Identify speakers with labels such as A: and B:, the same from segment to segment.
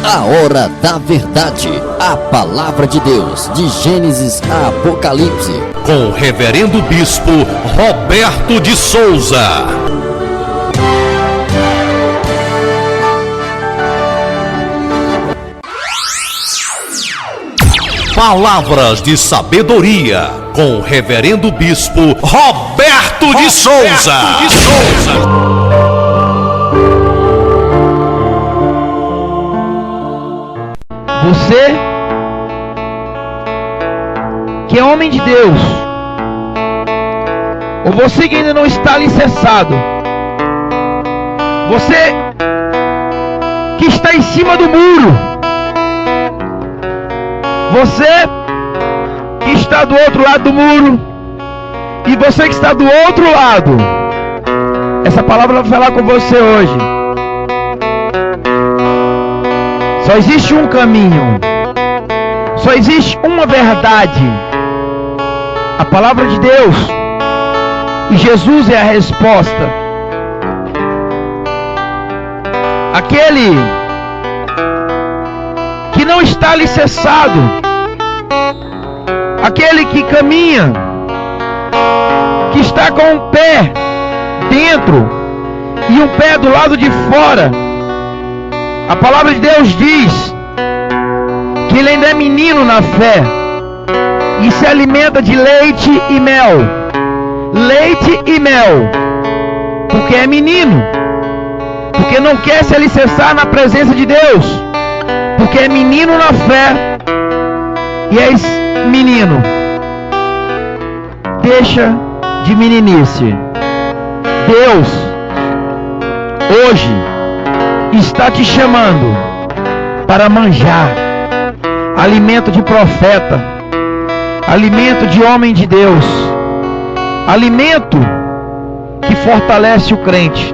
A: A hora da verdade, a palavra de Deus, de Gênesis a Apocalipse,
B: com o reverendo bispo Roberto de Souza. Palavras de sabedoria, com o reverendo bispo Roberto de Souza.
C: Você que é homem de Deus, ou você que ainda não está alicerçado, você que está em cima do muro, você que está do outro lado do muro, e você que está do outro lado, essa palavra vai falar com você hoje. Só existe um caminho, só existe uma verdade, a palavra de Deus, e Jesus é a resposta. Aquele que não está alicerçado, aquele que caminha, que está com um pé dentro e um pé do lado de fora, a palavra de Deus diz que ele ainda é menino na fé e se alimenta de leite e mel. Leite e mel, porque é menino, porque não quer se alicerçar na presença de Deus, porque é menino na fé. E és menino, deixa de meninice. Deus hoje está te chamando para manjar alimento de profeta, alimento de homem de Deus, alimento que fortalece o crente,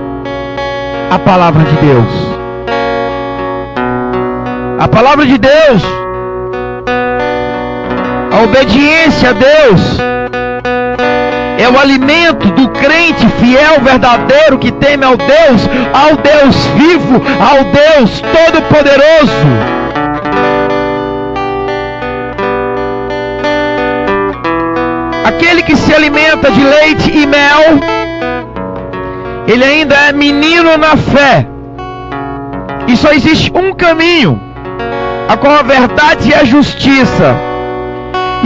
C: a palavra de Deus. A palavra de Deus, a obediência a Deus, é o alimento do crente fiel, verdadeiro, que teme ao Deus vivo, ao Deus Todo-Poderoso. Aquele que se alimenta de leite e mel, ele ainda é menino na fé. E só existe um caminho, a qual a verdade e a justiça.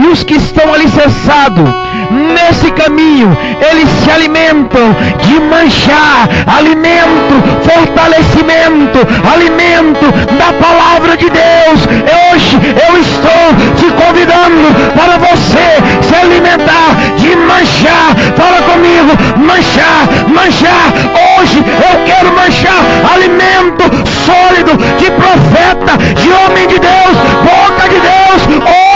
C: E os que estão alicerçados nesse caminho, eles se alimentam de manjar, alimento, fortalecimento, alimento da palavra de Deus. Hoje eu estou te convidando para você se alimentar de manjar. Fala comigo, manjar, manjar. Hoje eu quero manjar alimento sólido de profeta, de homem de Deus, boca de Deus.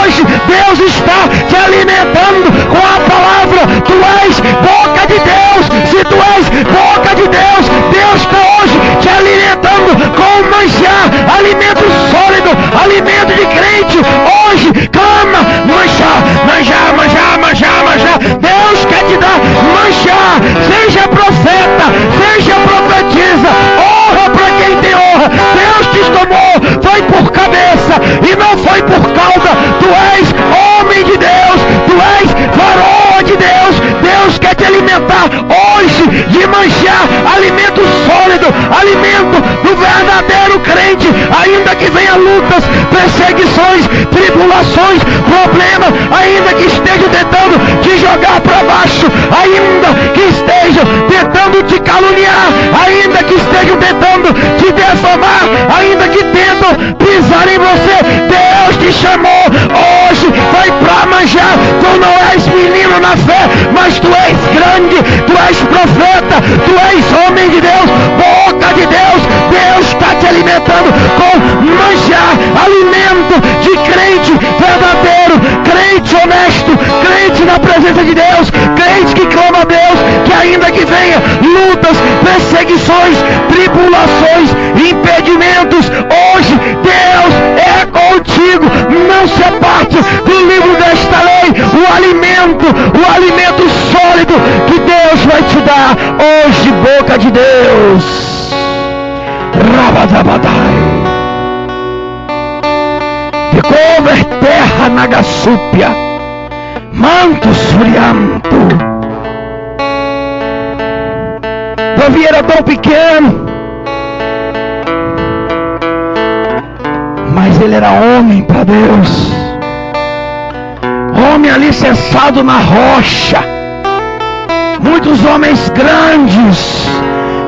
C: Hoje Deus está te alimentando com a palavra. Tu és boca de Deus. Se tu és boca de Deus, Deus está hoje te alimentando com manjar, alimento sólido, alimento de crente. Hoje clama, manjar, manjar, manjar, manjar, manjar. Deus quer te dar manjar. Seja profeta, seja profetiza. Honra para quem tem honra. Deus te tomou, foi por cabeça e não foi por causa. Tu és homem de Deus, tu és varoa de Deus. Deus quer te alimentar hoje de manjar, alimento sólido, alimento do verdadeiro crente. Ainda que venha lutas, perseguições, tribulações, problemas, ainda que estejam tentando te jogar para baixo, ainda que estejam tentando te caluniar, ainda que estejam tentando te defamar, ainda que tentam pisar em você, Deus te chamou hoje, foi para manjar. Tu não és menino na fé, mas tu és grande, tu és profeta, tu és homem de Deus, boca de Deus. Deus está te alimentando com manjar, alimento de crente verdadeiro, crente honesto, crente na presença de Deus, crente que clama a Deus, que ainda que venha lutas, perseguições, tribulações, impedimentos, hoje Deus é contigo. Não se aparte do livro desta lei, o alimento sólido que Deus vai te dar hoje, boca de Deus. Rabadabadai. Nagasúpia, manto surianto. Davi era tão pequeno, mas ele era homem para Deus, homem alicerçado na rocha. Muitos homens grandes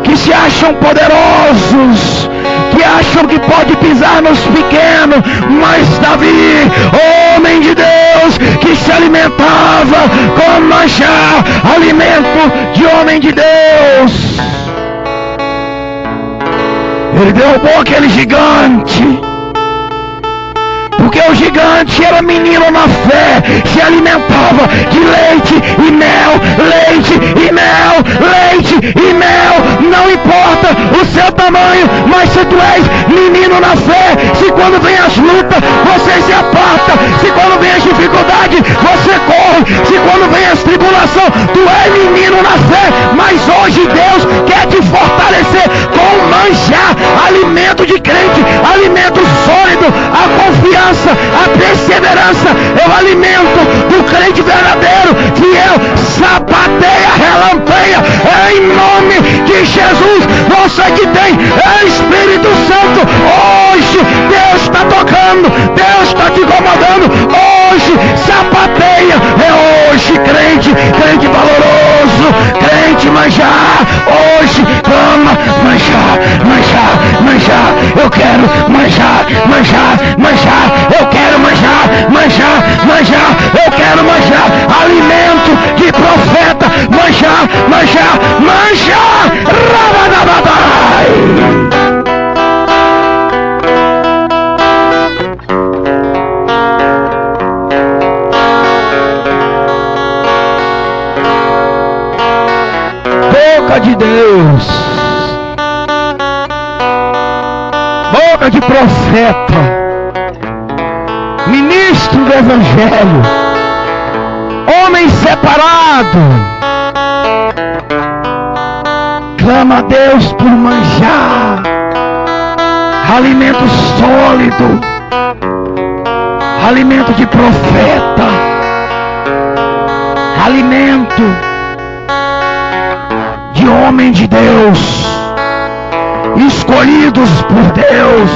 C: que se acham poderosos, que acham que pode pisar nos pequenos, mas Davi, homem de Deus, que se alimentava com manjar, alimento de homem de Deus, ele derrubou aquele gigante, porque o gigante era menino na fé, se alimentava de leite e mel, leite e mel, leite e mel. Não importa o seu tamanho, mas se tu és menino na fé, se quando vem as lutas, você se aparta, se quando vem as dificuldades, você corre, se quando vem as tribulações, tu és menino na fé. Mas hoje Deus quer te fortalecer com manjar, alimento de crente, alimento sólido, a confiança, a perseverança é o alimento do crente verdadeiro, fiel, sapateia, relampeia, em nome de Jesus. Você que tem Espírito Santo, hoje Deus está tocando, Deus está te incomodando, hoje sapateia, é hoje crente, crente valoroso, crente manjar, hoje clama, manjar, manjar, manjar, eu quero manjar, manjar, manjar, eu quero manjar, manjar, manjar, eu quero manjar, alimento de profeta, manjar, manjar, manjar, rabadababai. Boca de Deus, boca de profeta, ministro do Evangelho, homem separado, clama a Deus por manjar, alimento sólido, alimento de profeta, alimento de homem de Deus, escolhidos por Deus,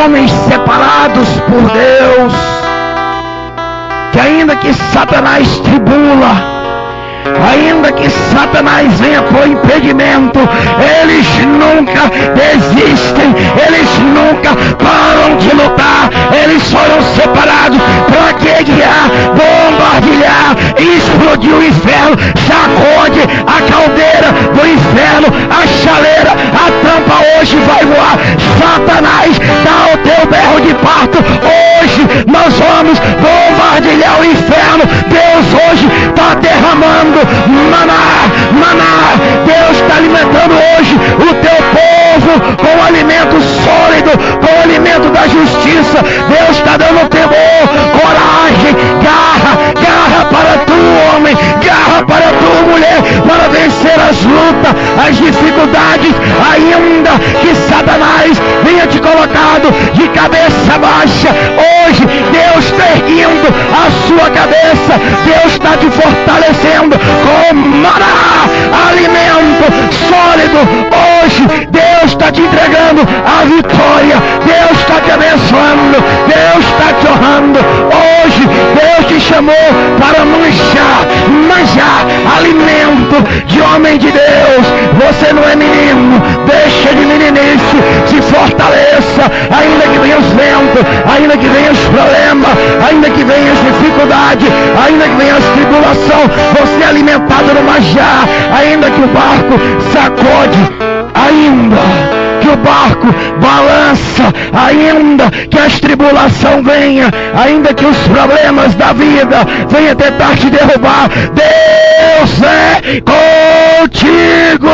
C: homens separados por Deus, que ainda que Satanás tribula, ainda que Satanás venha por impedimento, eles nunca desistem, eles nunca param de lutar, eles foram separados para que guiar, bombardear, explodir o inferno, sacode a caldeira do inferno, a chaleira, a tampa hoje vai voar. Satanás, dá o teu berro de parto, hoje nós vamos bombardear o inferno. Deus hoje está derramando maná, maná, Deus está alimentando hoje o teu povo com alimento sólido, com alimento da justiça. Deus está dando temor, coragem, garra, garra para tu homem, garra para tu mulher, para vencer as lutas, as dificuldades, ainda que Satanás venha te colocado de cabeça baixa. Hoje Deus está erguendo a sua cabeça, Deus está te fortalecendo com maná, alimento sólido. Hoje Deus está te entregando a vitória, Deus está te abençoando, Deus está te honrando. Hoje Deus te chamou para manjar, manjar, alimento de homem de Deus. Você não é menino, deixa de meninice, se fortaleça, ainda que venha os ventos, ainda que venha os problemas, ainda que venha as dificuldades, ainda que venha as tribulações, você é alimentado no manjar, ainda que o barco sacode, ainda que o barco balança, ainda que as tribulações venham, ainda que os problemas da vida venham tentar te derrubar, Deus é com contigo,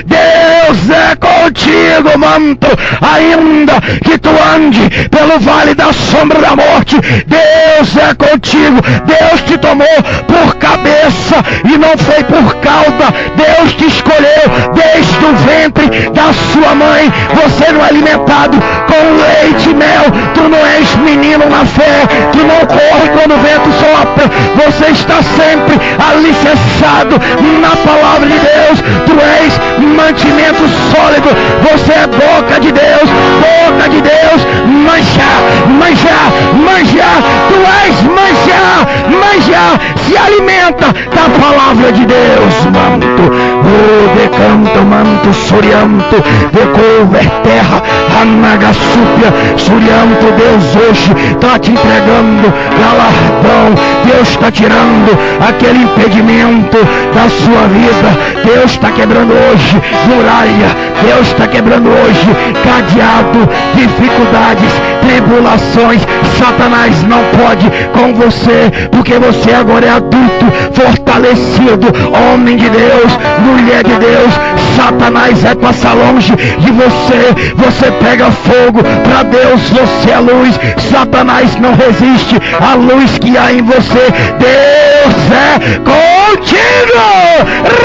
C: Deus é contigo, manto, ainda que tu ande pelo vale da sombra da morte, Deus é contigo. Deus te tomou por cabeça e não foi por cauda. Deus te escolheu desde o ventre da sua mãe. Você não é alimentado com leite e mel. Tu não és menino na fé. Tu não corre quando o vento sopra. Você está sempre alicerçado na palavra de Deus. Tu és mantimento sólido. Você é boca de Deus. Boca de Deus. Manjar, manjar, manjar. Tu és manjar, manjar. Se alimenta da palavra de Deus, manto. Oh, decanto, manto, surianto, decover terra, anagasúpia, surianto. Deus hoje está te entregando galardão. Deus está tirando aquele impedimento da sua vida. Deus está quebrando hoje muralha. Deus está quebrando hoje cadeado, dificuldades, tribulações. Satanás não pode com você, porque você agora é adulto, fortalecido, homem de Deus, mulher de Deus. Satanás vai passar longe de você. Você pega fogo para Deus. Você é luz. Satanás não resiste à luz que há em você. Deus é contigo.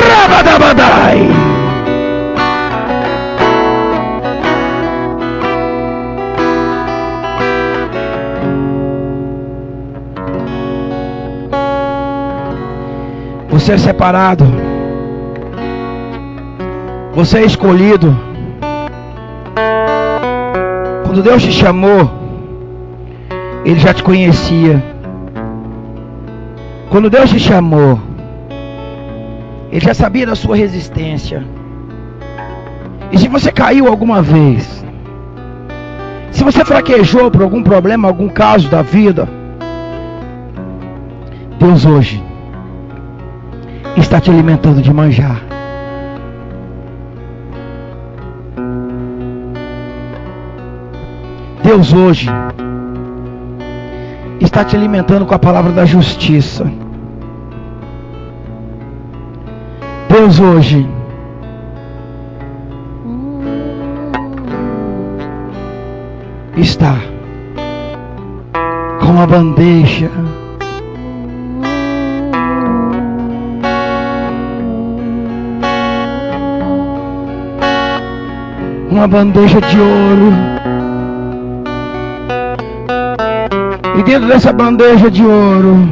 C: Rabadabadai. Você é separado. Você é escolhido. Quando Deus te chamou, Ele já te conhecia. Quando Deus te chamou, Ele já sabia da sua resistência. E se você caiu alguma vez, se você fraquejou por algum problema, algum caso da vida, Deus hoje está te alimentando de manjar. Deus hoje está te alimentando com a palavra da justiça. Deus hoje está com a bandeja de ouro, e dentro dessa bandeja de ouro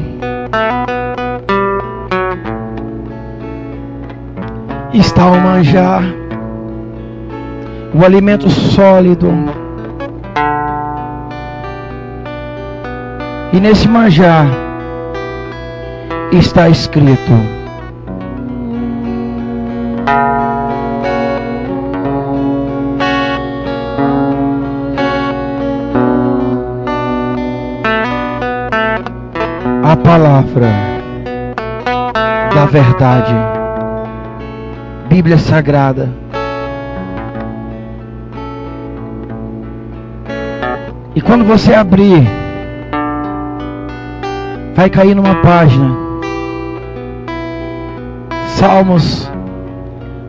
C: está o manjar, o alimento sólido. E nesse manjar está escrito: a palavra da verdade, Bíblia Sagrada. E quando você abrir, vai cair numa página, Salmos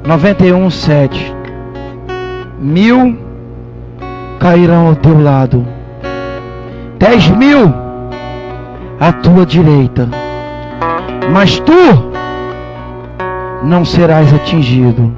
C: 91:7. 1000 cairão ao teu lado, 10.000 à tua direita, mas tu não serás atingido.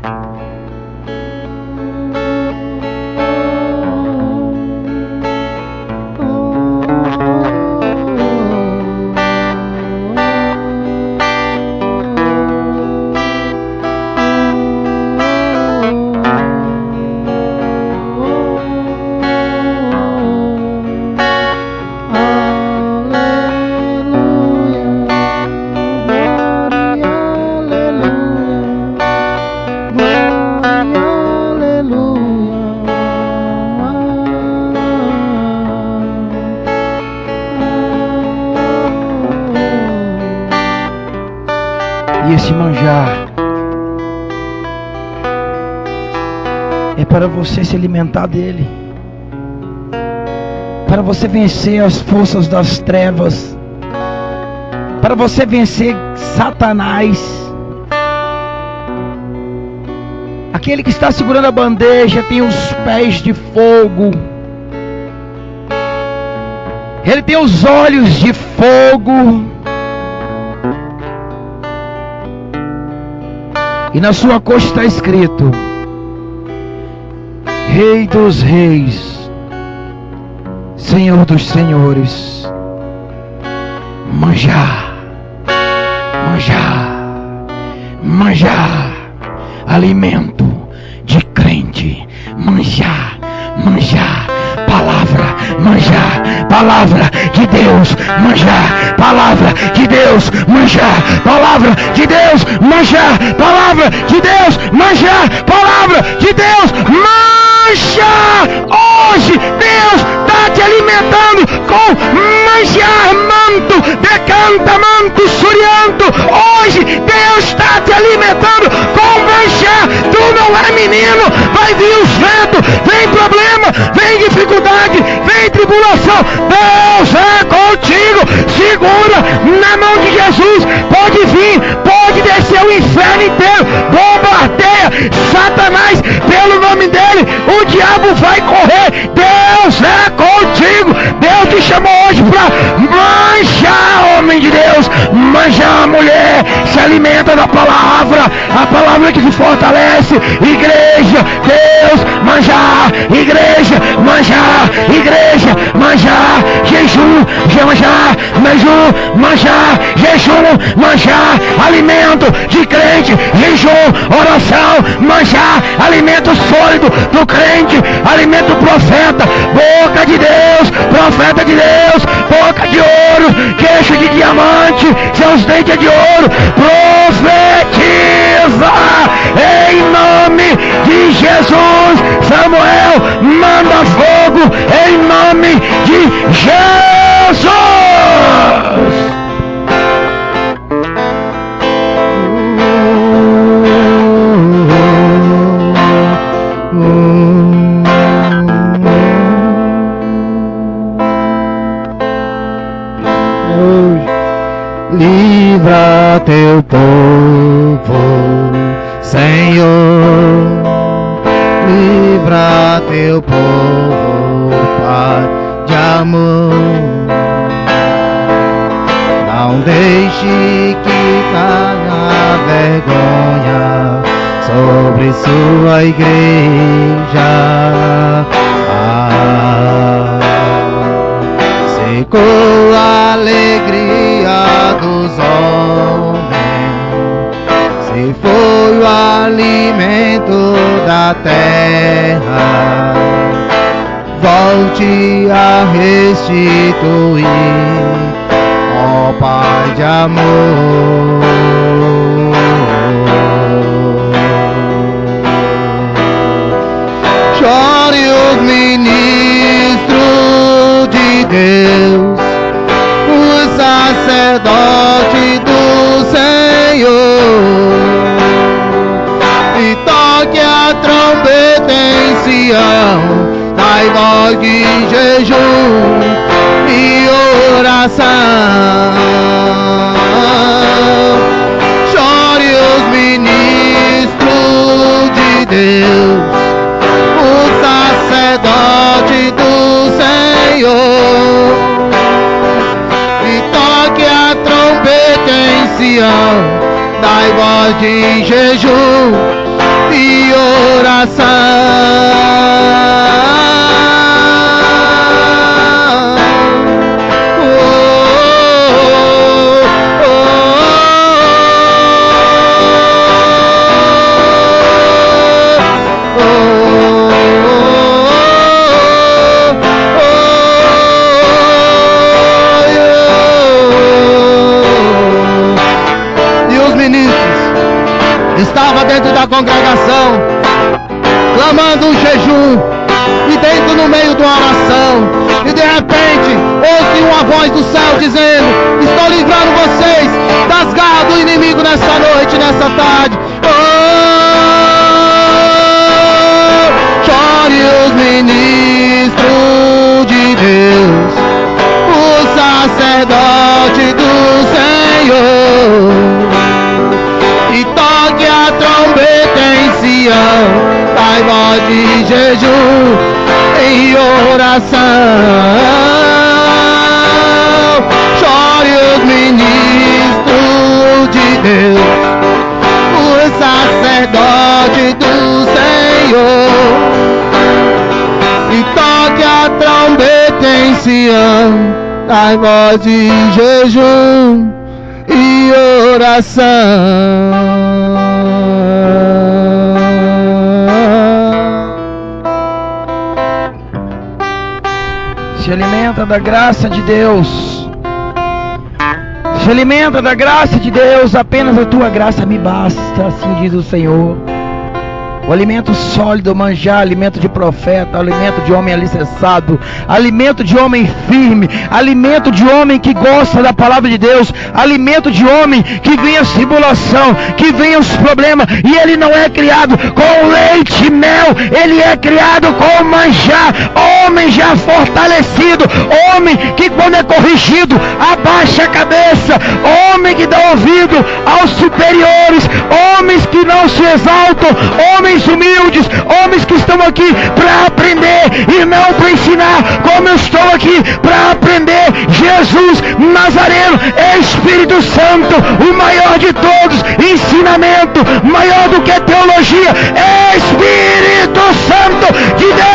C: E esse manjar é para você se alimentar dele, para você vencer as forças das trevas, para você vencer Satanás. Aquele que está segurando a bandeja tem os pés de fogo. Ele tem os olhos de fogo. E na sua coxa está escrito: Rei dos Reis, Senhor dos Senhores. Manjar, manjar, manjar, alimento de crente. Manjar, manjar, palavra, manjar, palavra de Deus, manjar, palavra de Deus, manjar, palavra de Deus, manjar, palavra de Deus, manjar, palavra de Deus, manjar. Hoje Deus está te alimentando com manjar, manto, decanta, manto, surianto. Hoje Deus está te alimentando com manjar. Tu não é menino, vai vir os ventos, vem problema, vem dificuldade, vem tribulação. Deus é contigo. Segura na mão de Jesus. Pode vir, pode descer o inferno inteiro. Bombardeia Satanás pelo nome dele. O diabo vai correr. Deus é contigo. Deus te chamou hoje para manjar, homem de Deus. Manjar, mulher. Se alimenta da palavra. A palavra que te fortalece. Igreja, Deus, manjar. Igreja, manjar. Igreja, manjar. Jejum, manjar. Jejum, manjar. Jejum, manjar. Alimento de crente. Jejum, oração, manjar. Alimento sólido do crente. Alimento profeta. Boca de Deus, profeta de Deus. Boca de ouro, queixo de diamante, seus dentes de ouro. Profetiza em nome de Jesus. Samuel, manda fogo em nome de Jesus.
D: Livra teu povo, Senhor. Livra teu povo, Pai de amor. Não deixe que caia vergonha sobre sua igreja. Secou a alegria dos homens, se foi o alimento da terra, volte a restituir, ó Pai de amor. Chore os ministros de Deus, o sacerdote do Senhor, e toque a trombeta em Sião, dai voz de jejum e oração. Chore os ministros de Deus, o sacerdote do Senhor, e toque a trombeta em Sião, dai voz de jejum e oração. Estava dentro da congregação, clamando um jejum, e dentro no meio de uma oração, e de repente ouve uma voz do céu dizendo: estou livrando vocês das garras do inimigo nessa noite, nessa tarde. Chore os ministros de Deus, o sacerdote do Senhor, e toque a trombeta em Sião, oração. Chore os ministros de Deus, o sacerdote do Senhor, e toque a trombeta em Sião, a voz de jejum e oração.
C: Se alimenta da graça de Deus. Se alimenta da graça de Deus. Apenas a tua graça me basta, assim diz o Senhor. O alimento sólido, manjar, alimento de profeta, alimento de homem alicerçado, alimento de homem firme, alimento de homem que gosta da palavra de Deus, alimento de homem que vem a tribulação, que vem os problemas, e ele não é criado com leite e mel, ele é criado com manjar, homem já fortalecido, homem que quando é corrigido, abaixa a cabeça, homem que dá ouvido aos superiores, homens que não se exaltam, homens humildes, homens que estão aqui para aprender e não para ensinar, como eu estou aqui para aprender. Jesus Nazareno, Espírito Santo, o maior de todos, ensinamento maior do que teologia, Espírito Santo de Deus.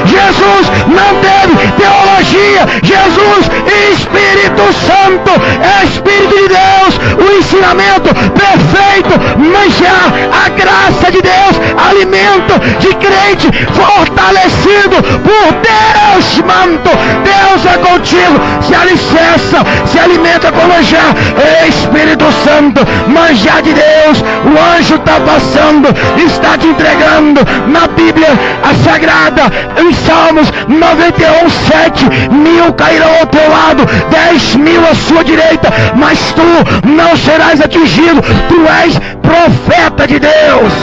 C: Jesus não teve teologia, Jesus, Espírito Santo, Espírito de Deus, o ensinamento perfeito, manjar, a graça de Deus, alimento de crente fortalecido por Deus, manto. Deus é contigo, se alicerça, se alimenta com manjar, Espírito Santo, manjar de Deus. O anjo está passando, está te entregando na Bíblia a Sagrada, em Salmos 91:7, 1000 cairão ao teu lado, 10.000 à sua direita, mas tu não serás atingido. Tu és profeta de Deus.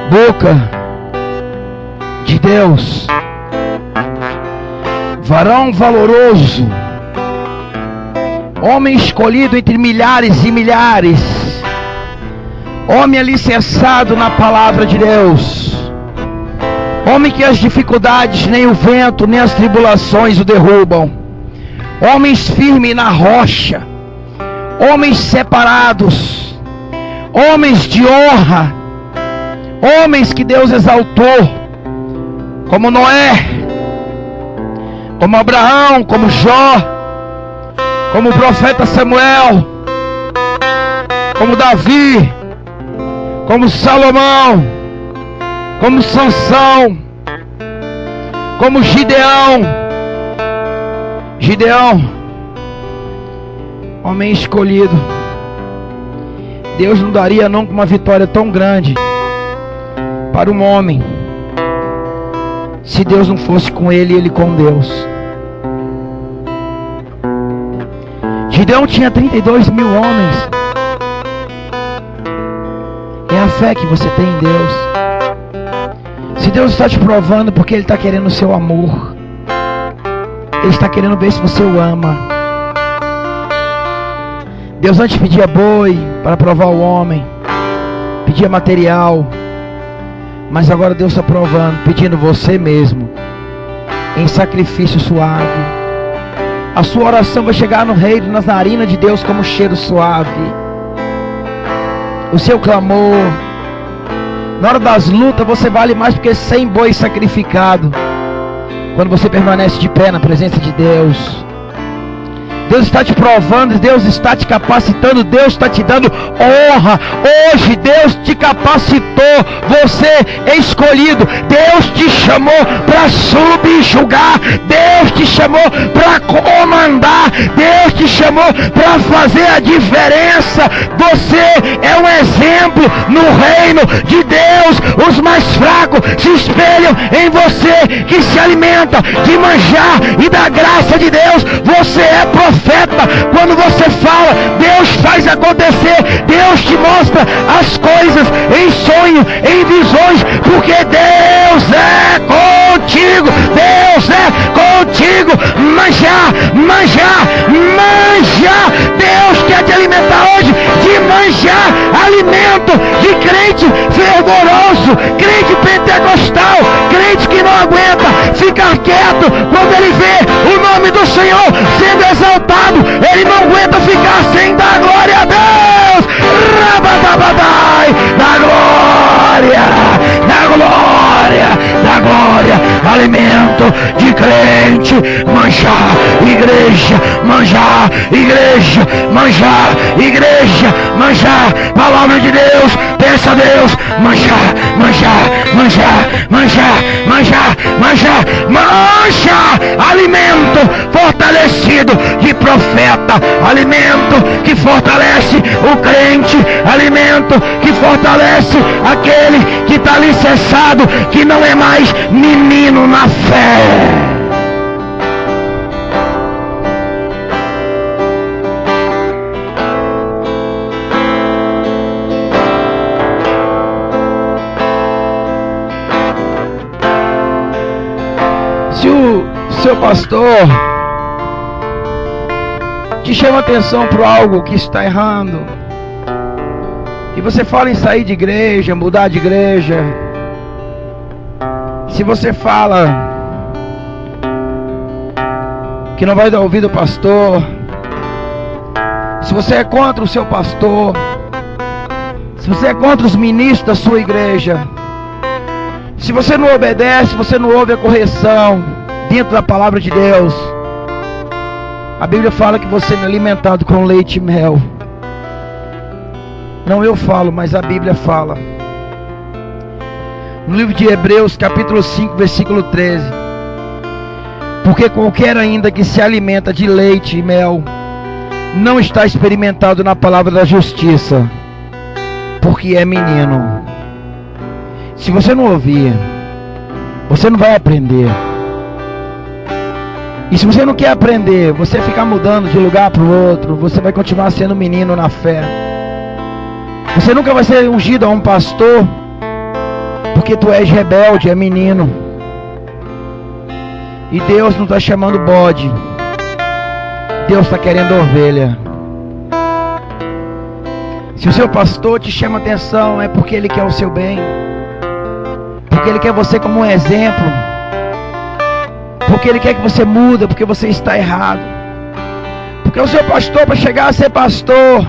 C: Boca de Deus, varão valoroso, homem escolhido entre milhares e milhares, homem alicerçado na palavra de Deus, homem que as dificuldades, nem o vento, nem as tribulações o derrubam, homens firmes na rocha, homens separados, homens de honra, homens que Deus exaltou, como Noé, como Abraão, como Jó, como o profeta Samuel, como Davi, como Salomão, como Sansão, como Gideão, homem escolhido. Deus não daria nunca uma vitória tão grande para um homem se Deus não fosse com ele e ele com Deus. Gideão tinha 32.000 homens. É a fé que você tem em Deus. Se Deus está te provando, porque Ele está querendo o seu amor, Ele está querendo ver se você o ama. Deus antes pedia boi para provar o homem, pedia material, mas agora Deus está provando, pedindo você mesmo, em sacrifício suave. A sua oração vai chegar no reino, nas narinas de Deus como cheiro suave. O seu clamor, na hora das lutas, você vale mais do que 100 bois sacrificados. Quando você permanece de pé na presença de Deus, Deus está te provando, Deus está te capacitando, Deus está te dando honra. Hoje Deus te capacitou, você é escolhido. Deus te chamou para subjugar, Deus te chamou para comandar, Deus te chamou para fazer a diferença. Você é um exemplo exemplo no reino de Deus. Os mais fracos se espelham em você que se alimenta de manjar e da graça de Deus. Você é profeta. Quando você fala, Deus faz acontecer. Deus te mostra as coisas em sonho, em visões, porque Deus é contigo. Deus é contigo. Manjar, manjar, manjar. Deus quer te alimentar hoje de manjar, alimento de crente fervoroso, crente pentecostal, crente que não aguenta ficar quieto quando ele vê o nome do Senhor sendo exaltado. Ele não aguenta ficar sem dar glória a Deus. Rabadabadai, da glória, da glória, da glória. Alimento de crente, manjar, igreja, manjar, igreja, manjar, igreja, manjar. Palavra de Deus, peça a Deus, manjar, manjar, manjar, manjar, manjar, manjar, manjar. Alimento fortalecido de profeta, alimento que fortalece o crente, alimento que fortalece aquele que está alicerçado, que não é mais menino na fé. Se o seu pastor te chama atenção para algo que está errando, e você fala em sair de igreja, mudar de igreja, se você fala que não vai dar ouvido ao pastor, se você é contra o seu pastor, se você é contra os ministros da sua igreja, se você não obedece, você não ouve a correção dentro da palavra de Deus, a Bíblia fala que você é alimentado com leite e mel. Não eu falo, mas a Bíblia fala. No livro de Hebreus, capítulo 5, versículo 13. Porque qualquer ainda que se alimenta de leite e mel, não está experimentado na palavra da justiça, porque é menino. Se você não ouvir, você não vai aprender. E se você não quer aprender, você ficar mudando de lugar para o outro, você vai continuar sendo menino na fé. Você nunca vai ser ungido a um pastor, porque tu és rebelde, é menino. E Deus não está chamando bode, Deus está querendo ovelha. Se o seu pastor te chama atenção, é porque ele quer o seu bem, porque ele quer você como um exemplo, porque ele quer que você muda, porque você está errado. Porque o seu pastor, para chegar a ser pastor,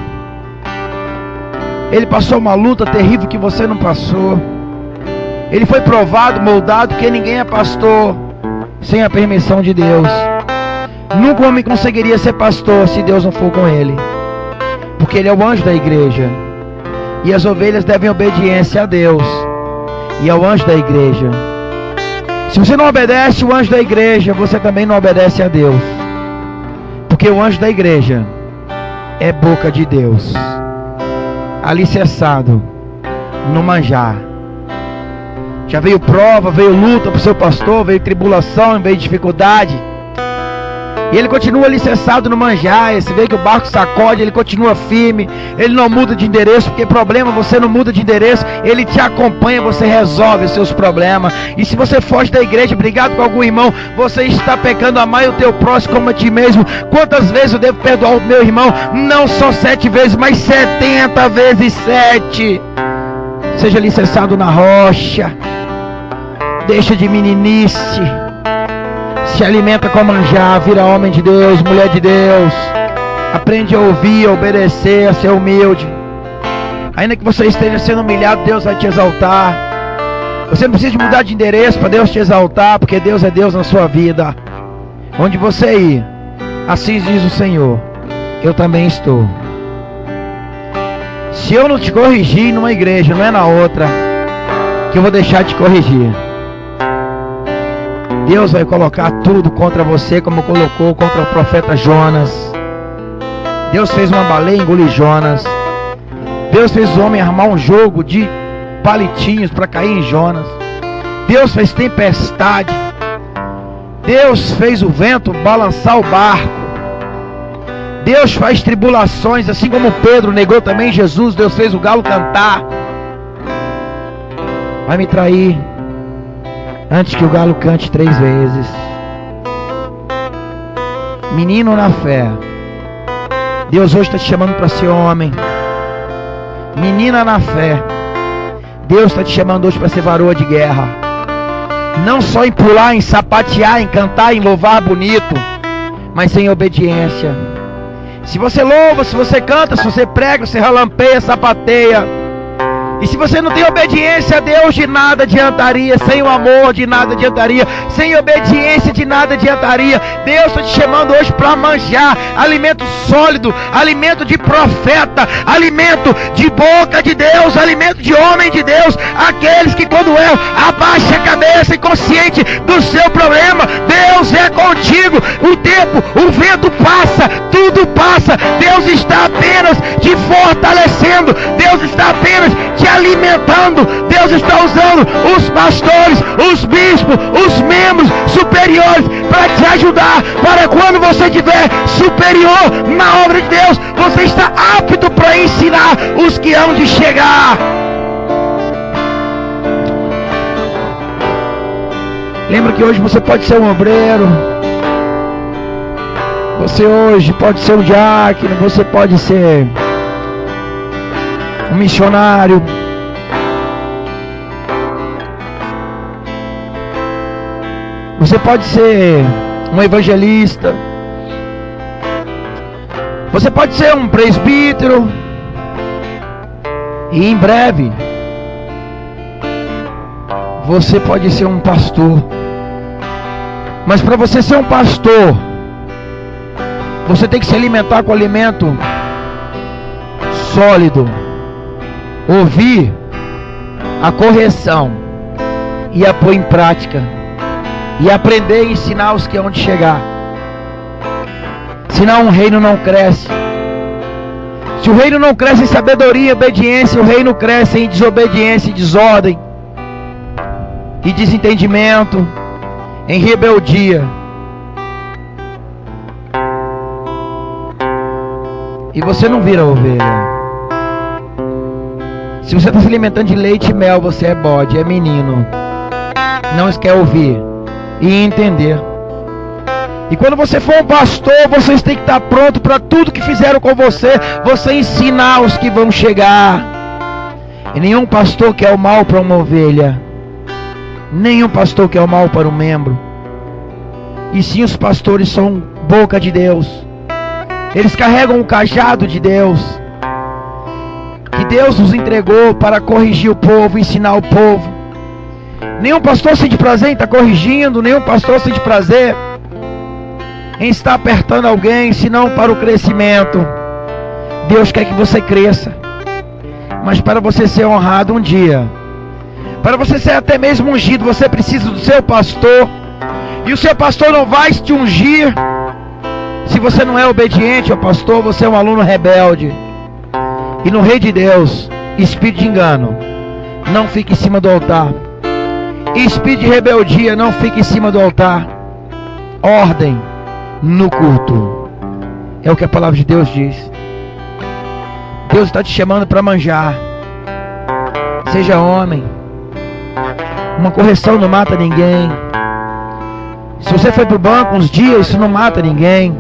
C: ele passou uma luta terrível que você não passou. Ele foi provado, moldado, porque ninguém é pastor sem a permissão de Deus. Nunca um homem conseguiria ser pastor se Deus não for com ele, porque ele é o anjo da igreja, e as ovelhas devem obediência a Deus e ao anjo da igreja. Se você não obedece o anjo da igreja, você também não obedece a Deus, porque o anjo da igreja é boca de Deus, alicerçado no manjar. Já veio prova, veio luta para o seu pastor, veio tribulação, veio dificuldade, e ele continua alicerçado no manjar. Você vê que o barco sacode, ele continua firme, ele não muda de endereço, porque problema você não muda de endereço, ele te acompanha, você resolve os seus problemas. E se você foge da igreja, brigado com algum irmão, você está pecando. Amai o teu próximo como a ti mesmo. Quantas vezes eu devo perdoar o meu irmão? Não só 7 vezes, mas 70 vezes 7. Seja alicerçado na rocha, deixa de meninice, se alimenta com manjar, vira homem de Deus, mulher de Deus. Aprende a ouvir, a obedecer, a ser humilde. Ainda que você esteja sendo humilhado, Deus vai te exaltar. Você não precisa mudar de endereço para Deus te exaltar, porque Deus é Deus na sua vida. Onde você ir, assim diz o Senhor, eu também estou. Se eu não te corrigir numa igreja, não é na outra que eu vou deixar de corrigir. Deus vai colocar tudo contra você, como colocou contra o profeta Jonas. Deus fez uma baleia engolir Jonas. Deus fez o homem armar um jogo de palitinhos para cair em Jonas. Deus fez tempestade. Deus fez o vento balançar o barco. Deus faz tribulações, assim como Pedro negou também Jesus. Deus fez o galo cantar. Vai me trair antes que o galo cante 3 vezes. Menino na fé, Deus hoje está te chamando para ser homem. Menina na fé, Deus está te chamando hoje para ser varoa de guerra. Não só em pular, em sapatear, em cantar, em louvar bonito, mas sem obediência. Se você louva, se você canta, se você prega, se relampeia, sapateia, e se você não tem obediência a Deus, de nada adiantaria. Sem o amor, de nada adiantaria. Sem obediência, de nada adiantaria. Deus está te chamando hoje para manjar alimento sólido, alimento de profeta, alimento de boca de Deus, alimento de homem de Deus. Aqueles que quando erram, abaixa a cabeça, inconsciente do seu problema. Deus é contigo. O tempo, o vento passa, tudo passa. Deus está apenas te fortalecendo. Deus está apenas te alimentando. Deus está usando os pastores, os bispos, os membros superiores para te ajudar, para quando você estiver superior na obra de Deus, você está apto para ensinar os que hão de chegar. Lembra que hoje você pode ser um obreiro, você hoje pode ser um diácono, você pode ser um missionário. Você pode ser um evangelista. Você pode ser um presbítero. E em breve você pode ser um pastor. Mas para você ser um pastor, você tem que se alimentar com alimento sólido. Ouvir a correção e a pôr em prática, e aprender e ensinar os que hão de chegar. Senão um reino não cresce. Se o reino não cresce em sabedoria e obediência, o reino cresce em desobediência e desordem, e desentendimento, em rebeldia. E você não vira ovelha. Se você está se alimentando de leite e mel, você é bode, é menino. Não quer ouvir e entender. E quando você for um pastor, vocês têm que estar pronto para tudo que fizeram com você, você ensinar os que vão chegar. E nenhum pastor quer o mal para uma ovelha. Nenhum pastor quer o mal para um membro. E sim, os pastores são boca de Deus. Eles carregam o cajado de Deus, que Deus nos entregou para corrigir o povo, ensinar o povo. Nenhum pastor sente prazer em estar corrigindo, nenhum pastor sente prazer em estar apertando alguém, senão para o crescimento. Deus quer que você cresça, mas para você ser honrado um dia, para você ser até mesmo ungido, você precisa do seu pastor. E o seu pastor não vai te ungir se você não é obediente ao pastor. Você é um aluno rebelde. E no reino de Deus, espírito de engano não fique em cima do altar. Espírito de rebeldia não fique em cima do altar. Ordem no culto. É o que a palavra de Deus diz. Deus está te chamando para manjar. Seja homem. Uma correção não mata ninguém. Se você foi para o banco uns dias, isso não mata ninguém.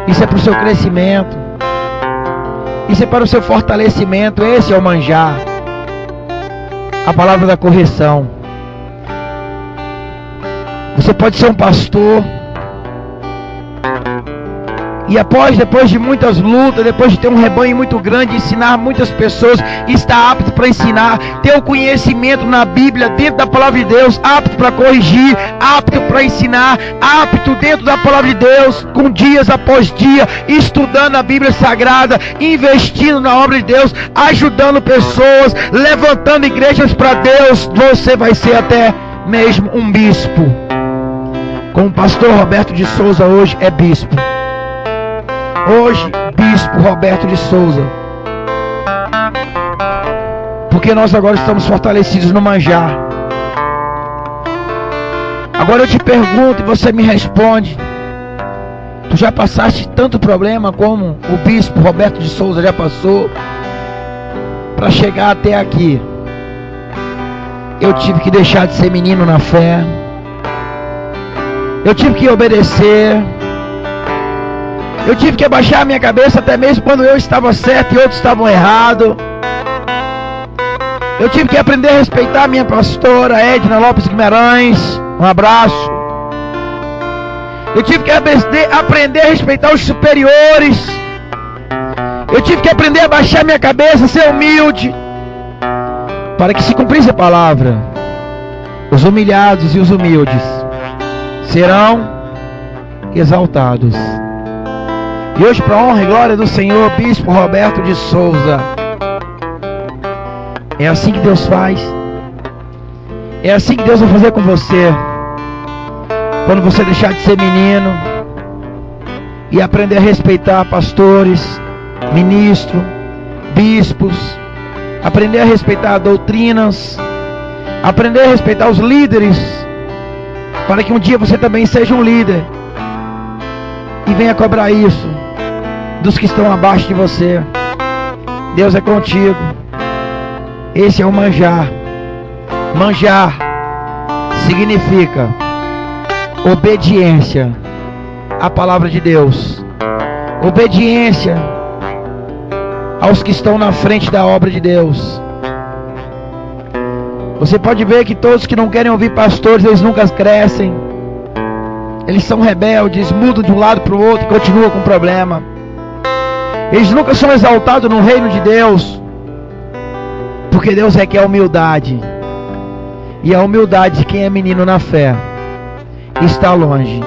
C: Isso é para o seu crescimento. Isso é para o seu fortalecimento. Esse é o manjar. A palavra da correção. Você pode ser um pastor e depois de muitas lutas, depois de ter um rebanho muito grande, ensinar muitas pessoas, está apto para ensinar, ter o conhecimento na Bíblia, dentro da palavra de Deus, apto para corrigir, apto para ensinar, apto dentro da palavra de Deus, com dias após dia, estudando a Bíblia Sagrada, investindo na obra de Deus, ajudando pessoas, levantando igrejas para Deus. Você vai ser até mesmo um bispo, como o pastor Roberto de Souza hoje é bispo. Hoje, bispo Roberto de Souza Porque nós agora estamos fortalecidos no manjar. Agora eu te pergunto e você me responde. Tu já passaste tanto problema como o bispo Roberto de Souza já passou para chegar até aqui? Eu tive que deixar de ser menino na fé. Eu tive que obedecer. Eu tive que abaixar a minha cabeça até mesmo quando eu estava certo e outros estavam errados. Eu tive que aprender a respeitar a minha pastora Edna Lopes Guimarães. Um abraço. Eu tive que aprender a respeitar os superiores. Eu tive que aprender a baixar minha cabeça, ser humilde, para que se cumprisse a palavra. Os humilhados e os humildes serão exaltados. E hoje, para a honra e glória do Senhor, Bispo Roberto de Souza, é assim que Deus faz. É assim que Deus vai fazer com você. Quando você deixar de ser menino e aprender a respeitar pastores, ministros, bispos, aprender a respeitar doutrinas, aprender a respeitar os líderes, para que um dia você também seja um líder e venha cobrar isso dos que estão abaixo de você. Deus é contigo. Esse é o manjar. Manjar significa obediência à palavra de Deus, obediência aos que estão na frente da obra de Deus. Você pode ver que todos que não querem ouvir pastores, eles nunca crescem. Eles são rebeldes, mudam de um lado para o outro e continuam com problema. Eles nunca são exaltados no reino de Deus, porque Deus requer humildade. E a humildade de quem é menino na fé está longe.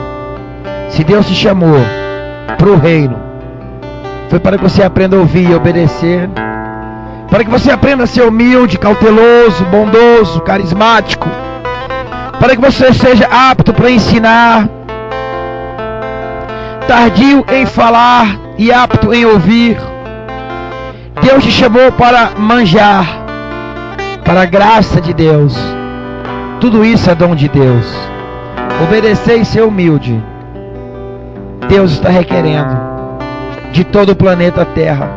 C: Se Deus te chamou para o reino, foi para que você aprenda a ouvir e obedecer, para que você aprenda a ser humilde, cauteloso, bondoso, carismático, para que você seja apto para ensinar, tardio em falar e apto em ouvir. Deus te chamou para manjar, para a graça de Deus. Tudo isso é dom de Deus. Obedecer e ser humilde, Deus está requerendo de todo o planeta Terra.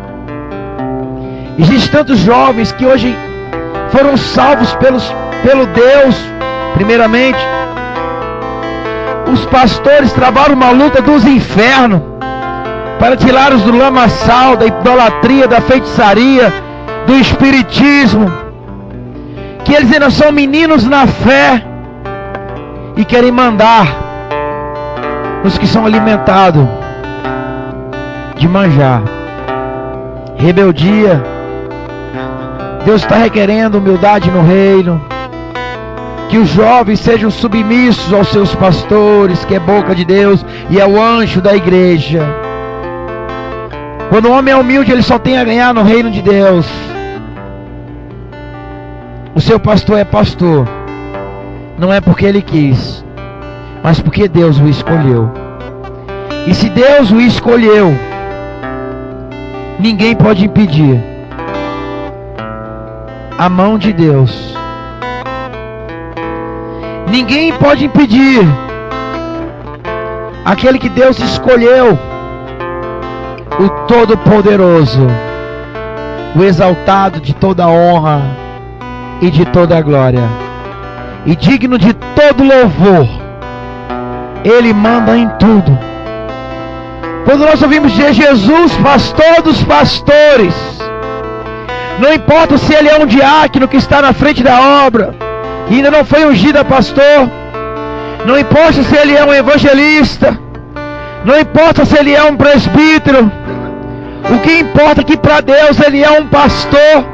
C: Existem tantos jovens que hoje foram salvos pelo Deus. Primeiramente, os pastores travaram uma luta dos infernos para tirá-los do lamaçal, da idolatria, da feitiçaria, do espiritismo, que eles ainda são meninos na fé e querem mandar nos que são alimentados de manjar. Rebeldia. Deus está requerendo humildade no reino, que os jovens sejam submissos aos seus pastores, que é boca de Deus e é o anjo da igreja. Quando o homem é humilde, ele só tem a ganhar no reino de Deus. O seu pastor é pastor, não é porque ele quis, mas porque Deus o escolheu. E se Deus o escolheu, ninguém pode impedir a mão de Deus. Ninguém pode impedir aquele que Deus escolheu, o Todo-Poderoso, o exaltado de toda honra e de toda glória, e digno de todo louvor. Ele manda em tudo. Quando nós ouvimos dizer Jesus, pastor dos pastores, não importa se ele é um diácono que está na frente da obra e ainda não foi ungido a pastor, não importa se ele é um evangelista, não importa se ele é um presbítero, o que importa é que para Deus ele é um pastor,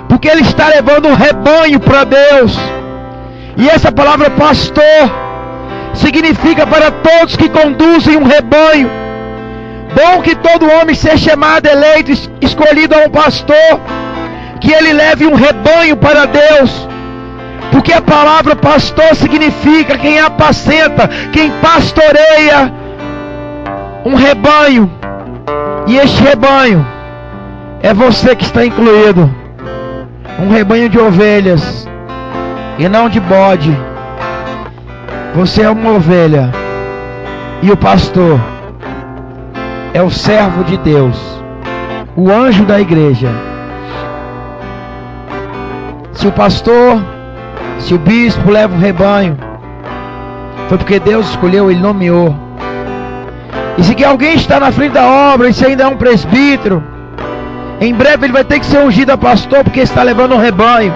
C: porque ele está levando um rebanho para Deus. E essa palavra pastor significa para todos que conduzem um rebanho. Bom que todo homem seja chamado, eleito, escolhido a um pastor, que ele leve um rebanho para Deus, porque a palavra pastor significa quem apacenta, quem pastoreia um rebanho. E este rebanho é você que está incluído. um rebanho de ovelhas e não de bode. Você é uma ovelha e o pastor é o servo de Deus, o anjo da igreja. Se o pastor, se o bispo leva o rebanho, foi porque Deus escolheu, Ele nomeou. E se alguém está na frente da obra, e se ainda é um presbítero, em breve ele vai ter que ser ungido a pastor, porque está levando um rebanho.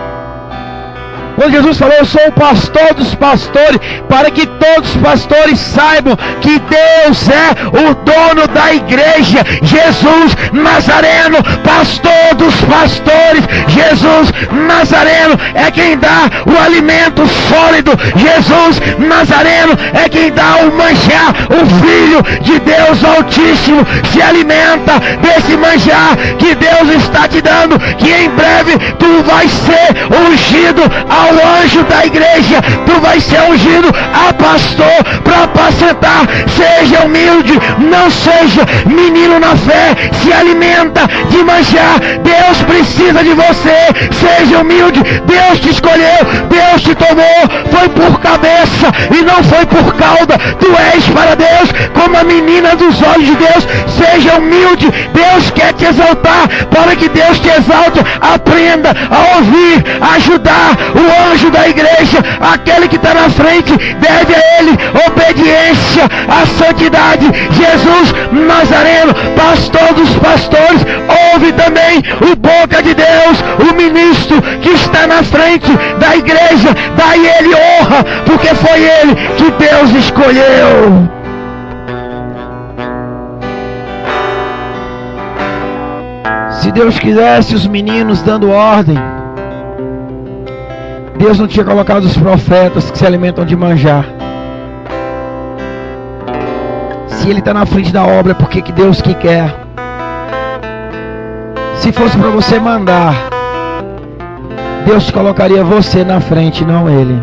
C: Quando Jesus falou, eu sou o pastor dos pastores, para que todos os pastores saibam que Deus é o dono da igreja. Jesus Nazareno, pastor dos pastores. Jesus Nazareno é quem dá o alimento sólido. Jesus Nazareno é quem dá o manjar. O Filho de Deus Altíssimo se alimenta desse manjar que Deus está te dando, que em breve tu vais ser ungido ao anjo da igreja, tu vai ser ungido a pastor para apacentar. Seja humilde, não seja menino na fé, se alimenta de manjar. Deus precisa de você, seja humilde. Deus te escolheu, Deus te tomou, foi por cabeça e não foi por cauda. Tu és para Deus como a menina dos olhos de Deus. Seja humilde, Deus quer te exaltar. Para que Deus te exalte, aprenda a ouvir, a ajudar o anjo da igreja. Aquele que está na frente deve a Ele obediência, a santidade. Jesus Nazareno, pastor dos pastores, ouve também o boca de Deus, o ministro que está na frente da igreja. Dá Ele honra, porque foi Ele que Deus escolheu. Se Deus quisesse os meninos dando ordem, Deus não tinha colocado os profetas que se alimentam de manjar. Se Ele está na frente da obra, é porque que Deus que quer. Se fosse para você mandar, Deus colocaria você na frente, não Ele.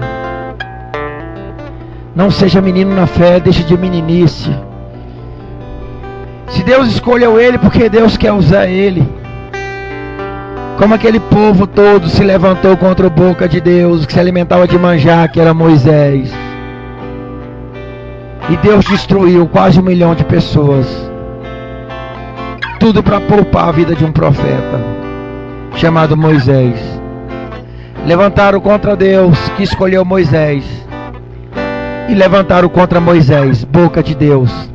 C: Não seja menino na fé, deixe de meninice. Se Deus escolheu Ele, porque Deus quer usar Ele. Como aquele povo todo se levantou contra o boca de Deus, que se alimentava de manjar, que era Moisés. E Deus destruiu quase 1 milhão de pessoas. Tudo para poupar a vida de um profeta chamado Moisés. Levantaram contra Deus, que escolheu Moisés. E levantaram contra Moisés, boca de Deus.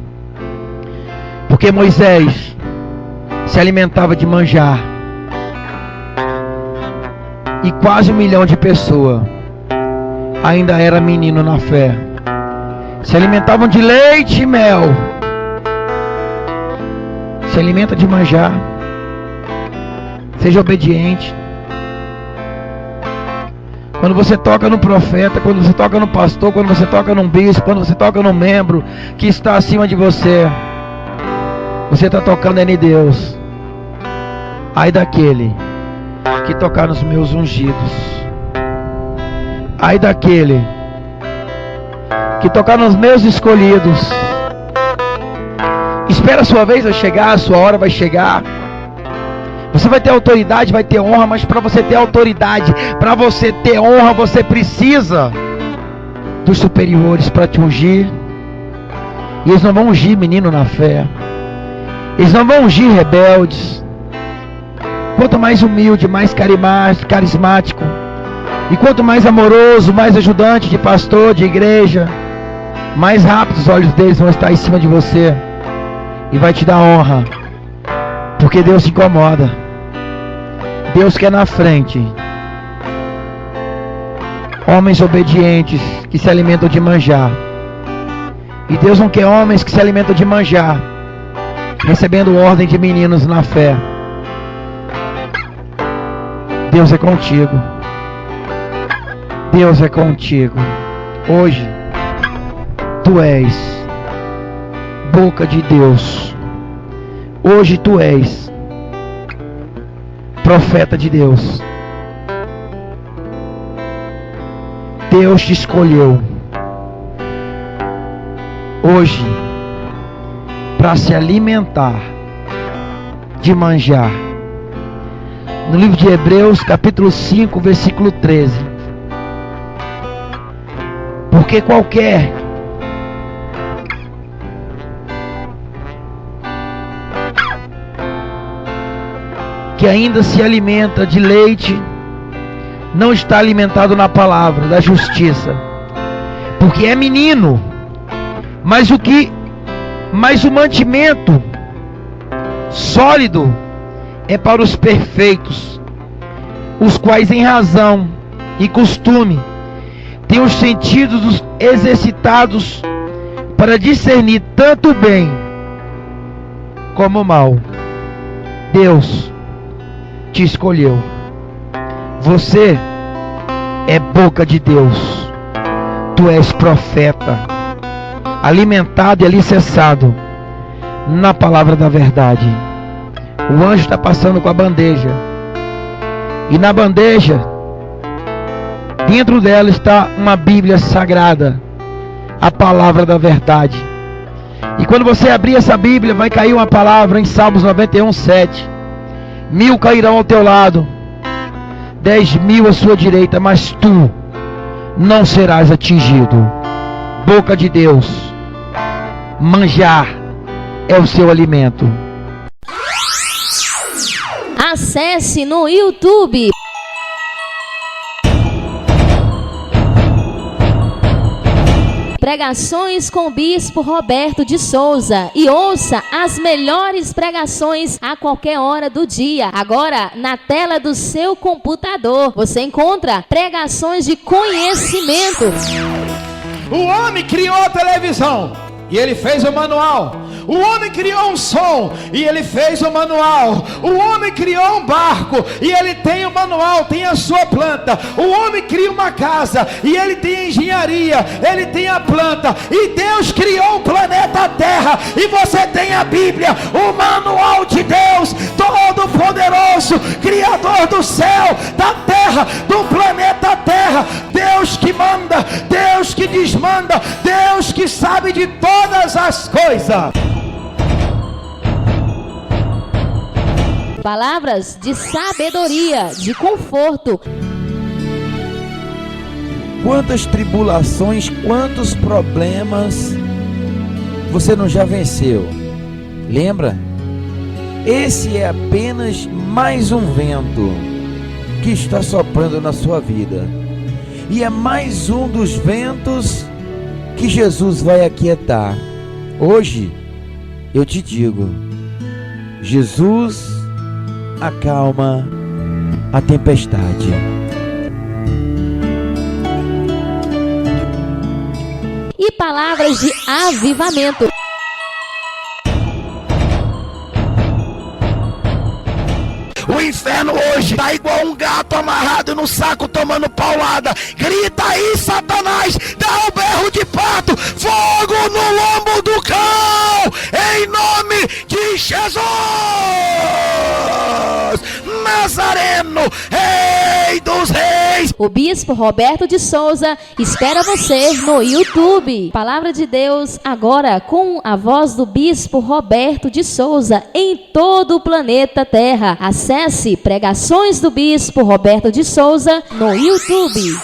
C: Porque Moisés se alimentava de manjar. E quase 1 milhão de pessoas ainda era menino na fé. Se alimentavam de leite e mel. Se alimenta de manjar. Seja obediente. Quando você toca no profeta, quando você toca no pastor, quando você toca num bispo, quando você toca num membro que está acima de você, você está tocando em Deus. Ai daquele que tocar nos meus ungidos. Ai daquele que tocar nos meus escolhidos. Espera a sua vez vai chegar, a sua hora vai chegar. Você vai ter autoridade, vai ter honra, mas para você ter autoridade, para você ter honra, você precisa dos superiores para te ungir. E eles não vão ungir menino na fé. Eles não vão ungir rebeldes. Quanto mais humilde, mais carismático, e quanto mais amoroso, mais ajudante de pastor, de igreja, mais rápido os olhos deles vão estar em cima de você e vai te dar honra, porque Deus se incomoda. Deus quer na frente homens obedientes que se alimentam de manjar, e Deus não quer homens que se alimentam de manjar recebendo ordem de meninos na fé. Deus é contigo. Deus é contigo. Hoje, tu és boca de Deus. Hoje tu és profeta de Deus. Deus te escolheu hoje para se alimentar de manjar no livro de Hebreus, capítulo 5, versículo 13. Porque qualquer que ainda se alimenta de leite não está alimentado na palavra da justiça, porque é menino. Mas o mantimento sólido é para os perfeitos, os quais em razão e costume têm os sentidos exercitados para discernir tanto o bem como o mal. Deus te escolheu. Você é boca de Deus. Tu és profeta, alimentado e alicerçado na palavra da verdade. O anjo está passando com a bandeja, e na bandeja, dentro dela está uma Bíblia sagrada, a palavra da verdade. E quando você abrir essa Bíblia, vai cair uma palavra em Salmos 91:7. 1000 cairão ao teu lado, 10.000 à sua direita, mas tu não serás atingido. Boca de Deus, manjar é o seu alimento.
E: Acesse no YouTube Pregações com o Bispo Roberto de Souza e ouça as melhores pregações a qualquer hora do dia. Agora, na tela do seu computador, você encontra pregações de conhecimento.
F: O homem criou a televisão e ele fez o manual. O homem criou um som e ele fez o manual. O homem criou um barco e ele tem o manual, tem a sua planta. O homem cria uma casa e ele tem a engenharia, ele tem a planta. E Deus criou o planeta Terra e você tem a Bíblia, o manual de Deus, Todo-Poderoso, Criador do céu, da terra, do planeta Terra. Deus que manda, Deus que desmanda, Deus que sabe de todas as coisas.
E: Palavras de sabedoria, de conforto.
G: Quantas tribulações, quantos problemas você não já venceu? Lembra? Esse é apenas mais um vento que está soprando na sua vida. E é mais um dos ventos que Jesus vai aquietar. Hoje, eu te digo, Jesus acalma a tempestade.
E: E palavras de avivamento.
F: O inferno hoje tá igual um gato amarrado no saco tomando paulada. Grita aí, Satanás, dá um berro de parto, fogo no lombo do cão, em nome de Jesus Nazareno, Rei dos Reis.
E: O Bispo Roberto de Souza espera você no YouTube. Palavra de Deus agora com a voz do Bispo Roberto de Souza em todo o planeta Terra. Acesse Pregações do Bispo Roberto de Souza no YouTube.